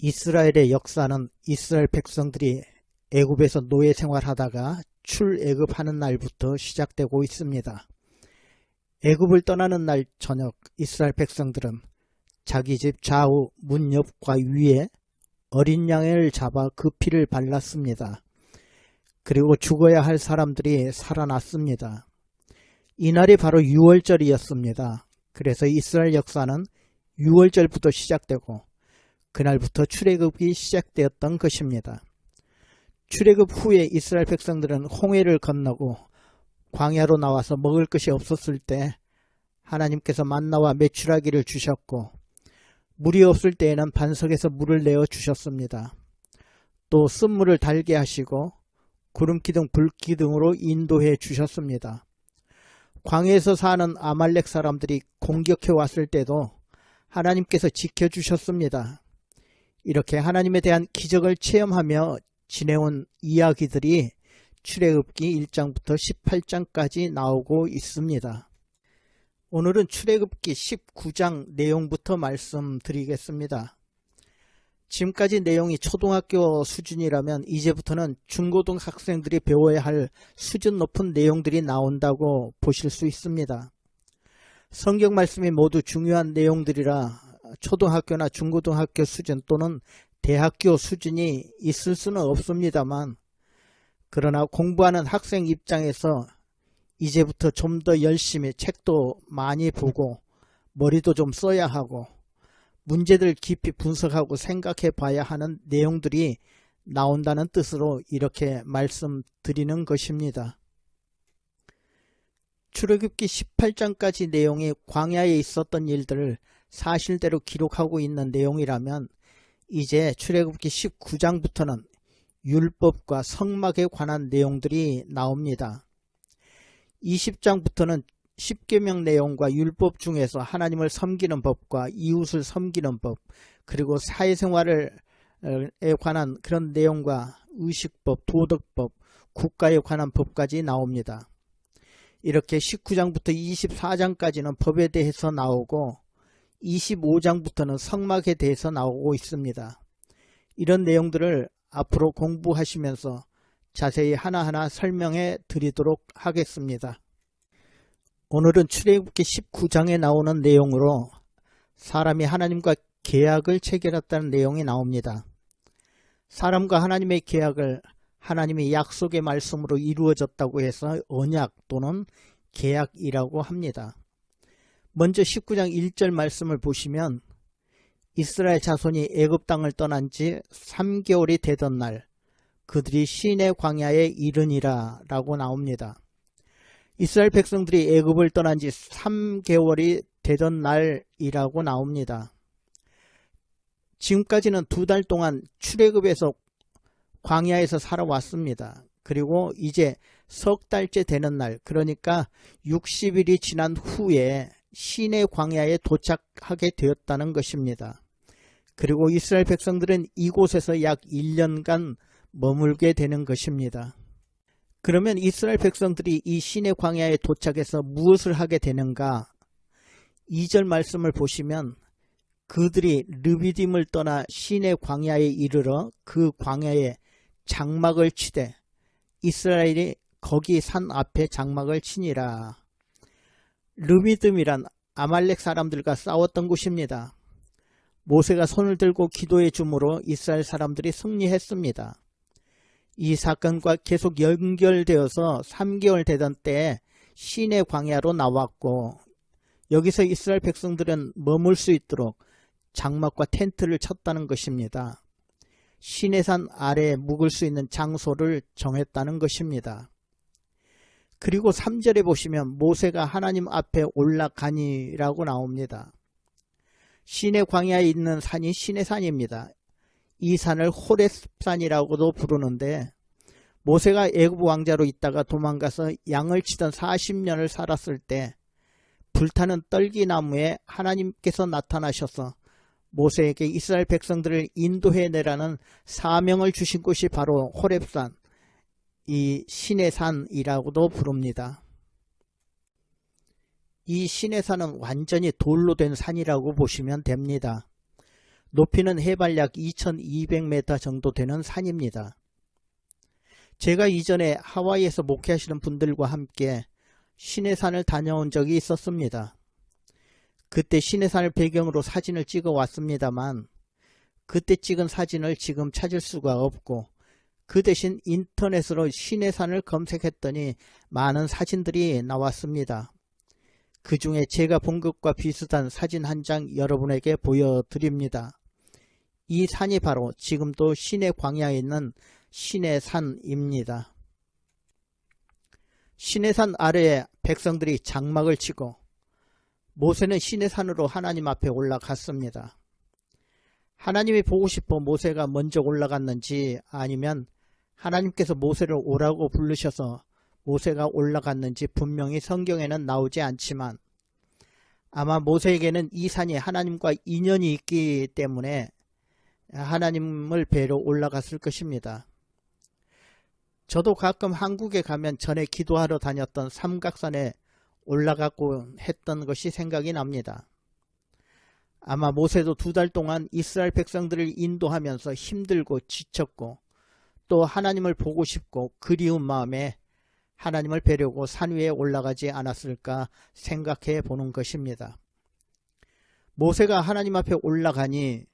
이스라엘의 역사는 이스라엘 백성들이 애굽에서 노예 생활하다가 출애굽하는 날부터 시작되고 있습니다. 애굽을 떠나는 날 저녁 이스라엘 백성들은 자기 집 좌우 문 옆과 위에 어린 양을 잡아 그 피를 발랐습니다. 그리고 죽어야 할 사람들이 살아났습니다. 이날이 바로 유월절이었습니다. 그래서 이스라엘 역사는 유월절부터 시작되고 그날부터 출애굽이 시작되었던 것입니다. 출애굽 후에 이스라엘 백성들은 홍해를 건너고 광야로 나와서 먹을 것이 없었을 때 하나님께서 만나와 메추라기를 주셨고, 물이 없을 때에는 반석에서 물을 내어 주셨습니다. 또 쓴물을 달게 하시고 구름기둥 불기둥으로 인도해 주셨습니다. 광야에서 사는 아말렉 사람들이 공격해 왔을 때도 하나님께서 지켜주셨습니다. 이렇게 하나님에 대한 기적을 체험하며 지내온 이야기들이 출애굽기 1장부터 18장까지 나오고 있습니다. 오늘은 출애굽기 19장 내용부터 말씀드리겠습니다. 지금까지 내용이 초등학교 수준이라면 이제부터는 중고등학생들이 배워야 할 수준 높은 내용들이 나온다고 보실 수 있습니다. 성경 말씀이 모두 중요한 내용들이라 초등학교나 중고등학교 수준 또는 대학교 수준이 있을 수는 없습니다만, 그러나 공부하는 학생 입장에서 이제부터 좀 더 열심히 책도 많이 보고 머리도 좀 써야 하고 문제들 깊이 분석하고 생각해 봐야 하는 내용들이 나온다는 뜻으로 이렇게 말씀드리는 것입니다. 출애굽기 18장까지 내용이 광야에 있었던 일들을 사실대로 기록하고 있는 내용이라면, 이제 출애굽기 19장부터는 율법과 성막에 관한 내용들이 나옵니다. 20장부터는 십계명 내용과 율법 중에서 하나님을 섬기는 법과 이웃을 섬기는 법, 그리고 사회생활에 관한 그런 내용과 의식법, 도덕법, 국가에 관한 법까지 나옵니다. 이렇게 19장부터 24장까지는 법에 대해서 나오고 25장부터는 성막에 대해서 나오고 있습니다. 이런 내용들을 앞으로 공부하시면서 자세히 하나하나 설명해 드리도록 하겠습니다. 오늘은 출애굽기 19장에 나오는 내용으로 사람이 하나님과 계약을 체결했다는 내용이 나옵니다. 사람과 하나님의 계약을 하나님의 약속의 말씀으로 이루어졌다고 해서 언약 또는 계약이라고 합니다. 먼저 19장 1절 말씀을 보시면, 이스라엘 자손이 애굽 땅을 떠난 지 3개월이 되던 날 그들이 시내 광야에 이르니라 라고 나옵니다. 이스라엘 백성들이 애굽을 떠난 지 3개월이 되던 날이라고 나옵니다. 지금까지는 2달 동안 출애굽에서 광야에서 살아왔습니다. 그리고 이제 석 달째 되는 날, 그러니까 60일이 지난 후에 시내 광야에 도착하게 되었다는 것입니다. 그리고 이스라엘 백성들은 이곳에서 약 1년간 머물게 되는 것입니다. 그러면 이스라엘 백성들이 이 시내 광야에 도착해서 무엇을 하게 되는가? 2절 말씀을 보시면, 그들이 르비딤을 떠나 시내 광야에 이르러 그 광야에 장막을 치되 이스라엘이 거기 산 앞에 장막을 치니라. 르비딤이란 아말렉 사람들과 싸웠던 곳입니다. 모세가 손을 들고 기도해 주므로 이스라엘 사람들이 승리했습니다. 이 사건과 계속 연결되어서 3개월 되던 때에 시내 광야로 나왔고, 여기서 이스라엘 백성들은 머물 수 있도록 장막과 텐트를 쳤다는 것입니다. 시내산 아래에 묵을 수 있는 장소를 정했다는 것입니다. 그리고 3절에 보시면 모세가 하나님 앞에 올라가니라고 나옵니다. 시내 광야에 있는 산이 시내산입니다. 이 산을 호렙산이라고도 부르는데, 모세가 애굽 왕자로 있다가 도망가서 양을 치던 40년을 살았을 때 불타는 떨기나무에 하나님께서 나타나셔서 모세에게 이스라엘 백성들을 인도해내라는 사명을 주신 곳이 바로 호렙산, 이 시내산이라고도 부릅니다. 이 시내산은 완전히 돌로 된 산이라고 보시면 됩니다. 높이는 해발 약 2200m 정도 되는 산입니다. 제가 이전에 하와이에서 목회하시는 분들과 함께 시내산을 다녀온 적이 있었습니다. 그때 시내산을 배경으로 사진을 찍어 왔습니다만 그때 찍은 사진을 지금 찾을 수가 없고 그 대신 인터넷으로 시내산을 검색했더니 많은 사진들이 나왔습니다. 그 중에 제가 본 것과 비슷한 사진 한 장 여러분에게 보여드립니다. 이 산이 바로 지금도 시내 광야에 있는 시내산입니다. 시내산 아래에 백성들이 장막을 치고 모세는 시내산으로 하나님 앞에 올라갔습니다. 하나님이 보고 싶어 모세가 먼저 올라갔는지 아니면 하나님께서 모세를 오라고 부르셔서 모세가 올라갔는지 분명히 성경에는 나오지 않지만 아마 모세에게는 이 산이 하나님과 인연이 있기 때문에 하나님을 뵈러 올라갔을 것입니다. 저도 가끔 한국에 가면 전에 기도하러 다녔던 삼각산에 올라가고 했던 것이 생각이 납니다. 아마 모세도 2달 동안 이스라엘 백성들을 인도하면서 힘들고 지쳤고 또 하나님을 보고 싶고 그리운 마음에 하나님을 뵈려고 산 위에 올라가지 않았을까 생각해 보는 것입니다. 모세가 하나님 앞에 올라가니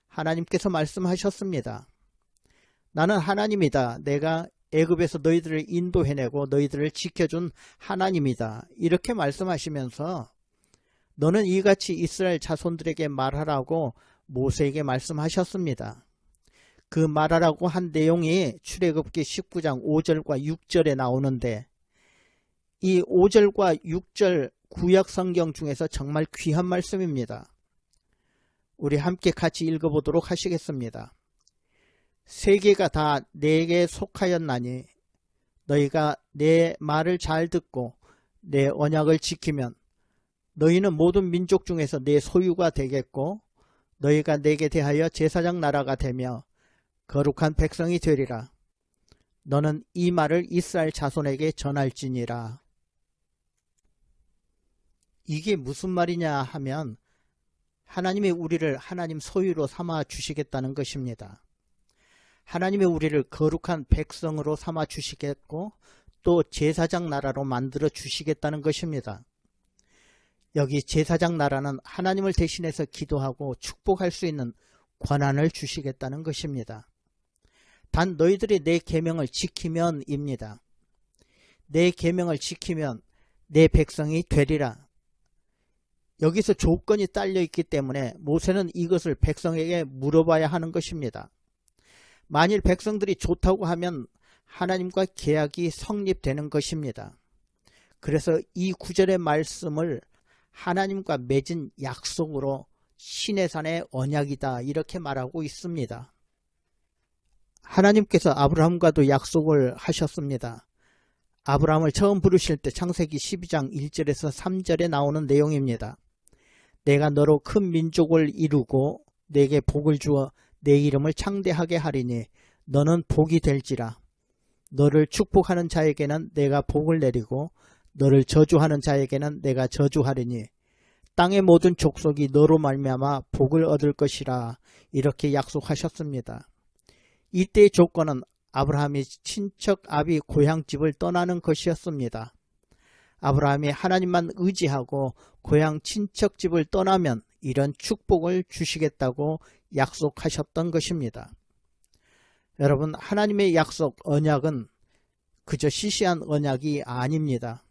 하나님께서 말씀하셨습니다. 나는 하나님이다. 내가 애굽에서 너희들을 인도해내고 너희들을 지켜준 하나님이다. 이렇게 말씀하시면서 너는 이같이 이스라엘 자손들에게 말하라고 모세에게 말씀하셨습니다. 그 말하라고 한 내용이 출애굽기 19장 5절과 6절에 나오는데 이 5절과 6절 구약 성경 중에서 정말 귀한 말씀입니다. 우리 함께 같이 읽어보도록 하시겠습니다. 세계가 다 내게 속하였나니 너희가 내 말을 잘 듣고 내 언약을 지키면 너희는 모든 민족 중에서 내 소유가 되겠고 너희가 내게 대하여 제사장 나라가 되며 거룩한 백성이 되리라. 너는 이 말을 이스라엘 자손에게 전할지니라. 이게 무슨 말이냐 하면 하나님이 우리를 하나님 소유로 삼아 주시겠다는 것입니다. 하나님이 우리를 거룩한 백성으로 삼아 주시겠고 또 제사장 나라로 만들어 주시겠다는 것입니다. 여기 제사장 나라는 하나님을 대신해서 기도하고 축복할 수 있는 권한을 주시겠다는 것입니다. 단 너희들이 내 계명을 지키면입니다. 내 계명을 지키면 내 백성이 되리라. 여기서 조건이 딸려 있기 때문에 모세는 이것을 백성에게 물어봐야 하는 것입니다. 만일 백성들이 좋다고 하면 하나님과 계약이 성립되는 것입니다. 그래서 이 구절의 말씀을 하나님과 맺은 약속으로 시내산의 언약이다 이렇게 말하고 있습니다. 하나님께서 아브라함과도 약속을 하셨습니다. 아브라함을 처음 부르실 때 창세기 12장 1절에서 3절에 나오는 내용입니다. 내가 너로 큰 민족을 이루고 내게 복을 주어 내 이름을 창대하게 하리니 너는 복이 될지라. 너를 축복하는 자에게는 내가 복을 내리고 너를 저주하는 자에게는 내가 저주하리니 땅의 모든 족속이 너로 말미암아 복을 얻을 것이라. 이렇게 약속하셨습니다. 이때의 조건은 아브라함이 친척 아비 고향집을 떠나는 것이었습니다. 아브라함이 하나님만 의지하고 고향 친척집을 떠나면 이런 축복을 주시겠다고 약속하셨던 것입니다. 여러분, 하나님의 약속 언약은 그저 시시한 언약이 아닙니다.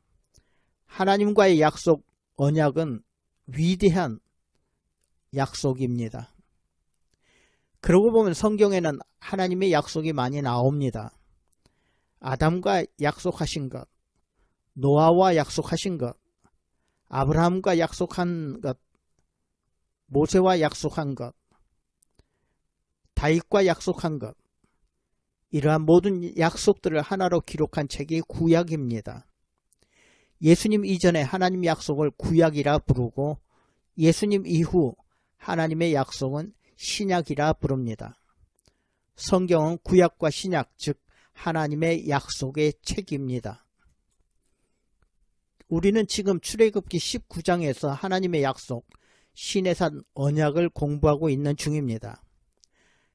하나님과의 약속 언약은 위대한 약속입니다. 그러고 보면 성경에는 하나님의 약속이 많이 나옵니다. 아담과 약속하신 것, 노아와 약속하신 것, 아브라함과 약속한 것, 모세와 약속한 것, 다윗과 약속한 것, 이러한 모든 약속들을 하나로 기록한 책이 구약입니다. 예수님 이전에 하나님 약속을 구약이라 부르고 예수님 이후 하나님의 약속은 신약이라 부릅니다. 성경은 구약과 신약, 즉 하나님의 약속의 책입니다. 우리는 지금 출애굽기 19장에서 하나님의 약속, 시내산 언약을 공부하고 있는 중입니다.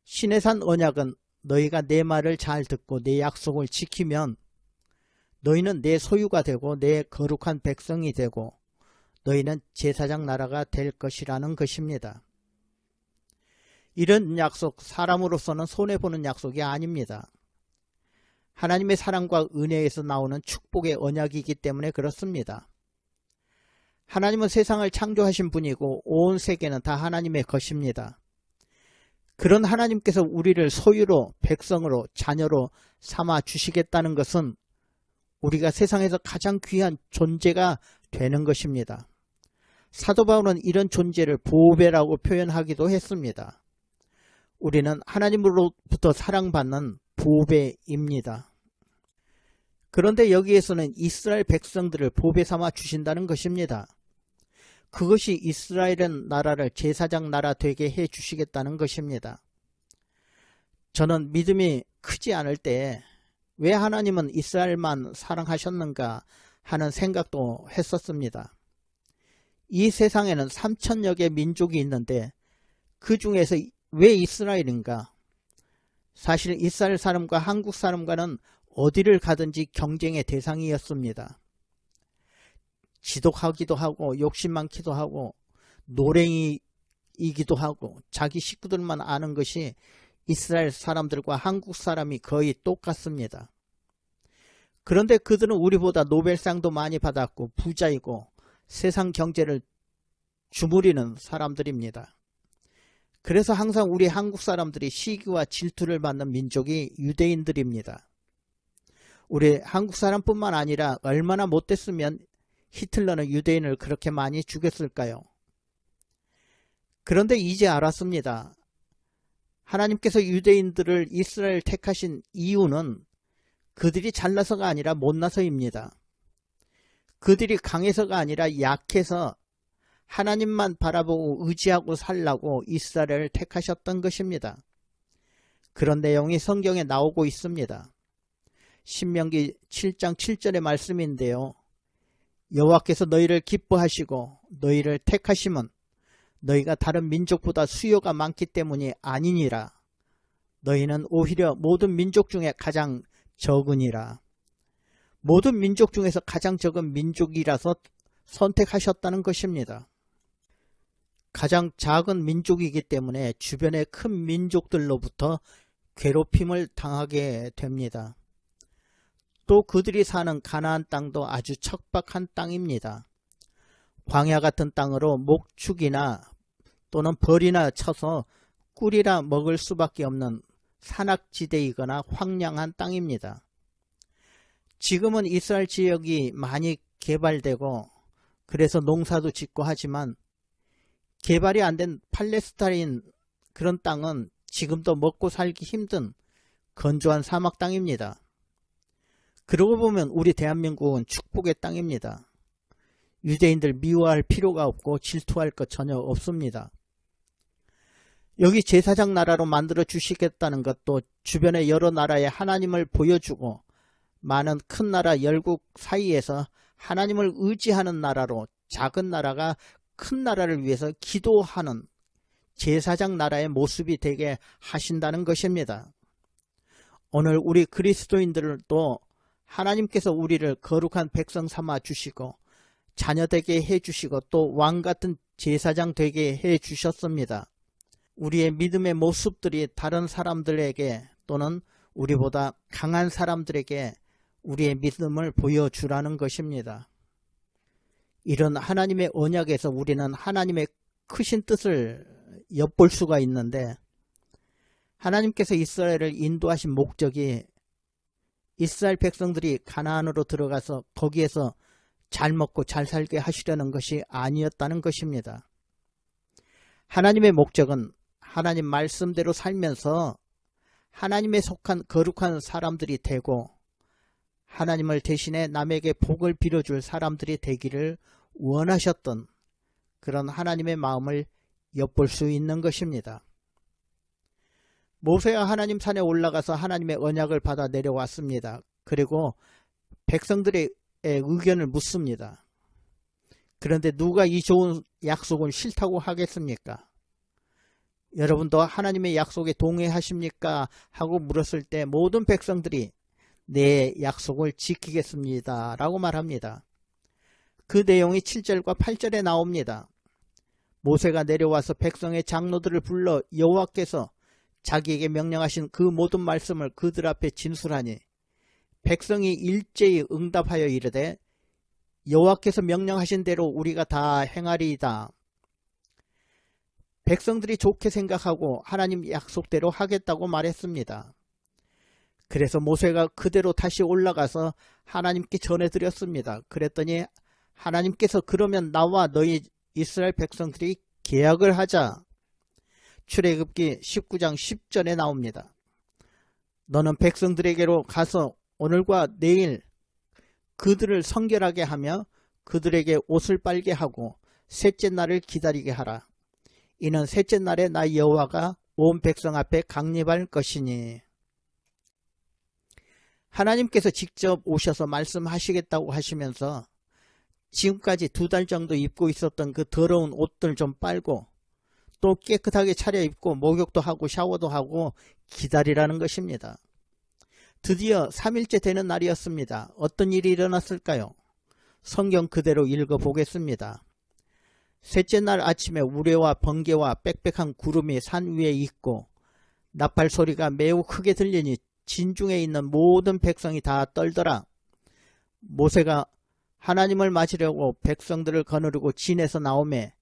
시내산 언약은 너희가 내 말을 잘 듣고 내 약속을 지키면 너희는 내 소유가 되고 내 거룩한 백성이 되고 너희는 제사장 나라가 될 것이라는 것입니다. 이런 약속, 사람으로서는 손해보는 약속이 아닙니다. 하나님의 사랑과 은혜에서 나오는 축복의 언약이기 때문에 그렇습니다. 하나님은 세상을 창조하신 분이고 온 세계는 다 하나님의 것입니다. 그런 하나님께서 우리를 소유로, 백성으로, 자녀로 삼아 주시겠다는 것은 우리가 세상에서 가장 귀한 존재가 되는 것입니다. 사도 바울은 이런 존재를 보배라고 표현하기도 했습니다. 우리는 하나님으로부터 사랑받는 보배입니다. 그런데 여기에서는 이스라엘 백성들을 보배 삼아 주신다는 것입니다. 그것이 이스라엘 나라를 제사장 나라 되게 해 주시겠다는 것입니다. 저는 믿음이 크지 않을 때 왜 하나님은 이스라엘만 사랑하셨는가 하는 생각도 했었습니다. 이 세상에는 3천여 개 민족이 있는데 그 중에서 왜 이스라엘인가? 사실 이스라엘 사람과 한국 사람과는 어디를 가든지 경쟁의 대상이었습니다. 지독하기도 하고 욕심 많기도 하고 노랭이이기도 하고 자기 식구들만 아는 것이 이스라엘 사람들과 한국 사람이 거의 똑같습니다. 그런데 그들은 우리보다 노벨상도 많이 받았고 부자이고 세상 경제를 주무리는 사람들입니다. 그래서 항상 우리 한국 사람들이 시기와 질투를 받는 민족이 유대인들입니다. 우리 한국 사람뿐만 아니라 얼마나 못됐으면 히틀러는 유대인을 그렇게 많이 죽였을까요? 그런데 이제 알았습니다. 하나님께서 유대인들을 이스라엘 택하신 이유는 그들이 잘나서가 아니라 못나서입니다. 그들이 강해서가 아니라 약해서 하나님만 바라보고 의지하고 살라고 이스라엘을 택하셨던 것입니다. 그런 내용이 성경에 나오고 있습니다. 신명기 7장 7절의 말씀인데요. 여호와께서 너희를 기뻐하시고 너희를 택하심은 너희가 다른 민족보다 수요가 많기 때문이 아니니라. 너희는 오히려 모든 민족 중에 가장 적으니라. 모든 민족 중에서 가장 적은 민족이라서 선택하셨다는 것입니다. 가장 작은 민족이기 때문에 주변의 큰 민족들로부터 괴롭힘을 당하게 됩니다. 또 그들이 사는 가나안 땅도 아주 척박한 땅입니다. 광야 같은 땅으로 목축이나 또는 벌이나 쳐서 꿀이라 먹을 수밖에 없는 산악지대이거나 황량한 땅입니다. 지금은 이스라엘 지역이 많이 개발되고 그래서 농사도 짓고 하지만 개발이 안 된 팔레스타인 그런 땅은 지금도 먹고 살기 힘든 건조한 사막 땅입니다. 그러고 보면 우리 대한민국은 축복의 땅입니다. 유대인들 미워할 필요가 없고 질투할 것 전혀 없습니다. 여기 제사장 나라로 만들어 주시겠다는 것도 주변의 여러 나라에 하나님을 보여주고 많은 큰 나라 열국 사이에서 하나님을 의지하는 나라로 작은 나라가 큰 나라를 위해서 기도하는 제사장 나라의 모습이 되게 하신다는 것입니다. 오늘 우리 그리스도인들도 하나님께서 우리를 거룩한 백성 삼아 주시고 자녀되게 해주시고 또 왕같은 제사장 되게 해주셨습니다. 우리의 믿음의 모습들이 다른 사람들에게 또는 우리보다 강한 사람들에게 우리의 믿음을 보여주라는 것입니다. 이런 하나님의 언약에서 우리는 하나님의 크신 뜻을 엿볼 수가 있는데 하나님께서 이스라엘을 인도하신 목적이 이스라엘 백성들이 가나안으로 들어가서 거기에서 잘 먹고 잘 살게 하시려는 것이 아니었다는 것입니다. 하나님의 목적은 하나님 말씀대로 살면서 하나님에 속한 거룩한 사람들이 되고 하나님을 대신해 남에게 복을 빌어줄 사람들이 되기를 원하셨던 그런 하나님의 마음을 엿볼 수 있는 것입니다. 모세가 하나님 산에 올라가서 하나님의 언약을 받아 내려왔습니다. 그리고 백성들의 의견을 묻습니다. 그런데 누가 이 좋은 약속을 싫다고 하겠습니까? 여러분도 하나님의 약속에 동의하십니까? 하고 물었을 때 모든 백성들이 내 약속을 지키겠습니다 라고 말합니다. 그 내용이 7절과 8절에 나옵니다. 모세가 내려와서 백성의 장로들을 불러 여호와께서 자기에게 명령하신 그 모든 말씀을 그들 앞에 진술하니 백성이 일제히 응답하여 이르되 여호와께서 명령하신 대로 우리가 다 행하리이다. 백성들이 좋게 생각하고 하나님 약속대로 하겠다고 말했습니다. 그래서 모세가 그대로 다시 올라가서 하나님께 전해드렸습니다. 그랬더니 하나님께서 그러면 나와 너희 이스라엘 백성들이 계약을 하자. 출애굽기 19장 10절에 나옵니다. 너는 백성들에게로 가서 오늘과 내일 그들을 성결하게 하며 그들에게 옷을 빨게 하고 셋째 날을 기다리게 하라. 이는 셋째 날에 나 여호와가 온 백성 앞에 강림할 것이니. 하나님께서 직접 오셔서 말씀하시겠다고 하시면서 지금까지 2달 정도 입고 있었던 그 더러운 옷들 좀 빨고 또 깨끗하게 차려입고 목욕도 하고 샤워도 하고 기다리라는 것입니다. 드디어 3일째 되는 날이었습니다. 어떤 일이 일어났을까요? 성경 그대로 읽어보겠습니다. 셋째 날 아침에 우레와 번개와 빽빽한 구름이 산 위에 있고 나팔 소리가 매우 크게 들리니 진중에 있는 모든 백성이 다 떨더라. 모세가 하나님을 맞으려고 백성들을 거느리고 진에서 나오매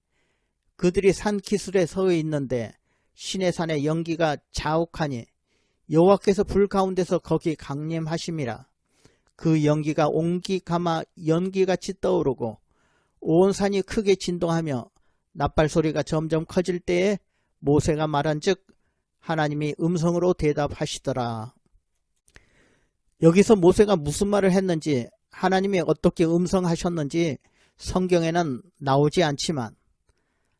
그들이 산 기슭에 서 있는데 시내산의 연기가 자욱하니 여호와께서 불 가운데서 거기 강림하심이라. 그 연기가 옹기 가마 연기같이 떠오르고 온 산이 크게 진동하며 나팔 소리가 점점 커질 때에 모세가 말한즉 하나님이 음성으로 대답하시더라. 여기서 모세가 무슨 말을 했는지 하나님이 어떻게 음성하셨는지 성경에는 나오지 않지만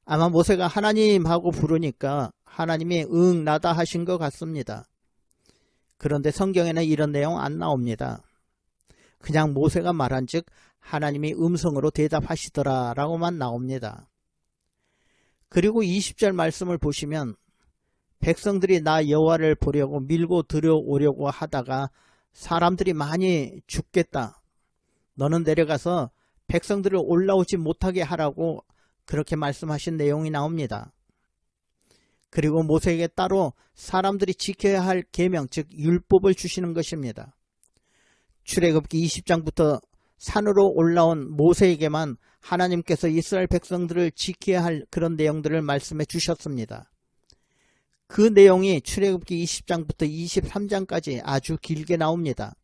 아마 모세가 하나님 하고 부르니까 하나님이 응 나다 하신 것 같습니다. 그런데 성경에는 이런 내용 안 나옵니다. 그냥 모세가 말한즉 하나님이 음성으로 대답하시더라 라고만 나옵니다. 그리고 20절 말씀을 보시면 백성들이 나 여호와를 보려고 밀고 들여오려고 하다가 사람들이 많이 죽겠다. 너는 내려가서 백성들을 올라오지 못하게 하라고 그렇게 말씀하신 내용이 나옵니다. 그리고 모세에게 따로 사람들이 지켜야 할 계명 즉 율법을 주시는 것입니다. 출애굽기 20장부터 산으로 올라온 모세에게만 하나님께서 이스라엘 백성들을 지켜야 할 그런 내용들을 말씀해 주셨습니다. 그 내용이 출애굽기 20장부터 23장까지 아주 길게 나옵니다.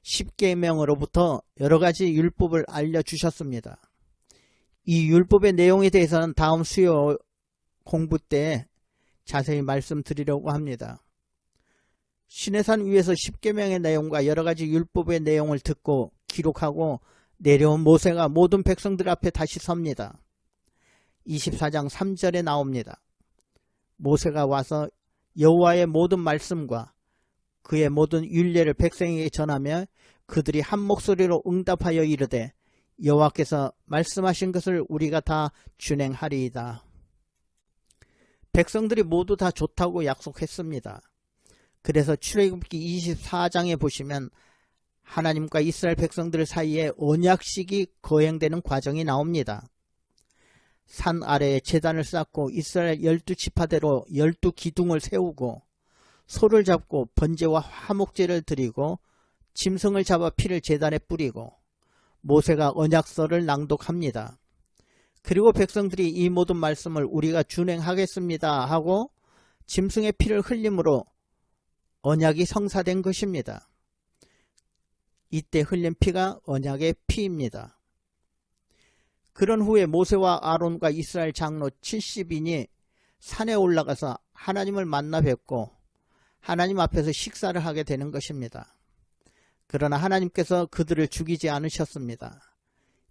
10계명으로부터 여러가지 율법을 알려주셨습니다. 이 율법의 내용에 대해서는 다음 수요 공부 때 자세히 말씀드리려고 합니다. 시내산 위에서 10계명의 내용과 여러가지 율법의 내용을 듣고 기록하고 내려온 모세가 모든 백성들 앞에 다시 섭니다. 24장 3절에 나옵니다. 모세가 와서 여호와의 모든 말씀과 그의 모든 율례를 백성에게 전하며 그들이 한 목소리로 응답하여 이르되 여호와께서 말씀하신 것을 우리가 다 준행하리이다. 백성들이 모두 다 좋다고 약속했습니다. 그래서 출애굽기 24장에 보시면 하나님과 이스라엘 백성들 사이에 언약식이 거행되는 과정이 나옵니다. 산 아래에 제단을 쌓고 이스라엘 12지파대로 12기둥을 세우고 소를 잡고 번제와 화목제를 드리고 짐승을 잡아 피를 제단에 뿌리고 모세가 언약서를 낭독합니다. 그리고 백성들이 이 모든 말씀을 우리가 준행하겠습니다 하고 짐승의 피를 흘림으로 언약이 성사된 것입니다. 이때 흘린 피가 언약의 피입니다. 그런 후에 모세와 아론과 이스라엘 장로 70인이 산에 올라가서 하나님을 만나 뵙고 하나님 앞에서 식사를 하게 되는 것입니다. 그러나 하나님께서 그들을 죽이지 않으셨습니다.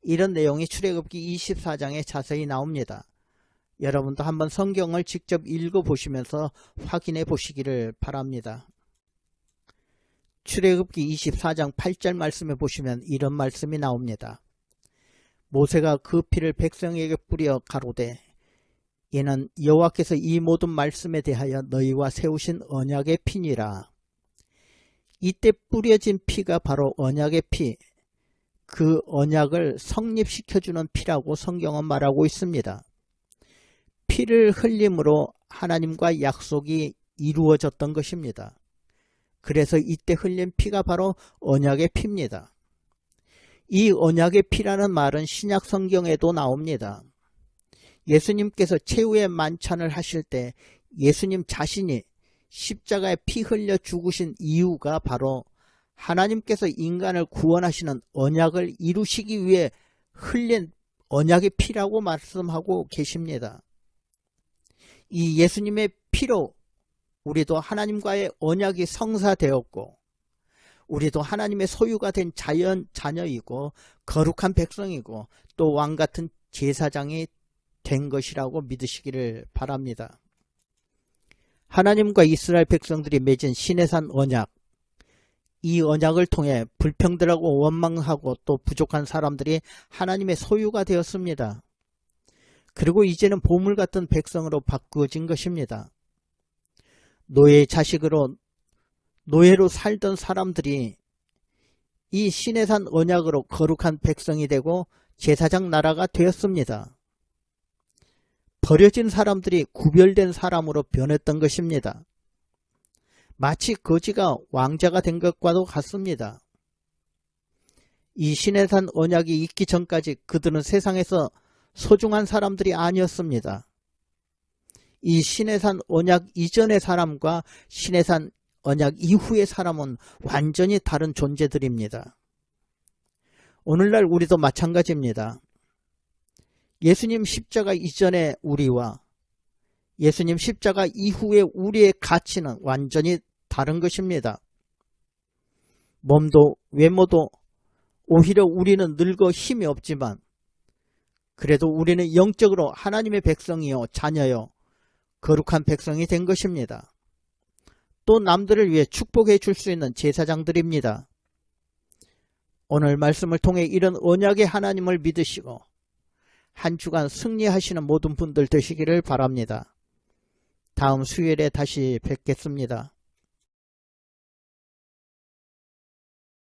이런 내용이 출애굽기 24장에 자세히 나옵니다. 여러분도 한번 성경을 직접 읽어보시면서 확인해 보시기를 바랍니다. 출애굽기 24장 8절 말씀에 보시면 이런 말씀이 나옵니다. 모세가 그 피를 백성에게 뿌려 가로되 이는 여호와께서 이 모든 말씀에 대하여 너희와 세우신 언약의 피니라. 이때 뿌려진 피가 바로 언약의 피, 그 언약을 성립시켜주는 피라고 성경은 말하고 있습니다. 피를 흘림으로 하나님과 약속이 이루어졌던 것입니다. 그래서 이때 흘린 피가 바로 언약의 피입니다. 이 언약의 피라는 말은 신약 성경에도 나옵니다. 예수님께서 최후의 만찬을 하실 때 예수님 자신이 십자가에 피 흘려 죽으신 이유가 바로 하나님께서 인간을 구원하시는 언약을 이루시기 위해 흘린 언약의 피라고 말씀하고 계십니다. 이 예수님의 피로 우리도 하나님과의 언약이 성사되었고 우리도 하나님의 소유가 된 자녀이고 거룩한 백성이고 또 왕같은 제사장이 된 것이라고 믿으시기를 바랍니다. 하나님과 이스라엘 백성들이 맺은 시내산 언약, 이 언약을 통해 불평들하고 원망하고 또 부족한 사람들이 하나님의 소유가 되었습니다. 그리고 이제는 보물 같은 백성으로 바꾸어진 것입니다. 노예의 자식으로 노예로 살던 사람들이 이 시내산 언약으로 거룩한 백성이 되고 제사장 나라가 되었습니다. 버려진 사람들이 구별된 사람으로 변했던 것입니다. 마치 거지가 왕자가 된 것과도 같습니다. 이 시내산 언약이 있기 전까지 그들은 세상에서 소중한 사람들이 아니었습니다. 이 시내산 언약 이전의 사람과 시내산 언약 이후의 사람은 완전히 다른 존재들입니다. 오늘날 우리도 마찬가지입니다. 예수님 십자가 이전의 우리와 예수님 십자가 이후의 우리의 가치는 완전히 다른 것입니다. 몸도 외모도 오히려 우리는 늙어 힘이 없지만 그래도 우리는 영적으로 하나님의 백성이요 자녀요 거룩한 백성이 된 것입니다. 또 남들을 위해 축복해 줄 수 있는 제사장들입니다. 오늘 말씀을 통해 이런 언약의 하나님을 믿으시고 한 주간 승리하시는 모든 분들 되시기를 바랍니다. 다음 수요일에 다시 뵙겠습니다.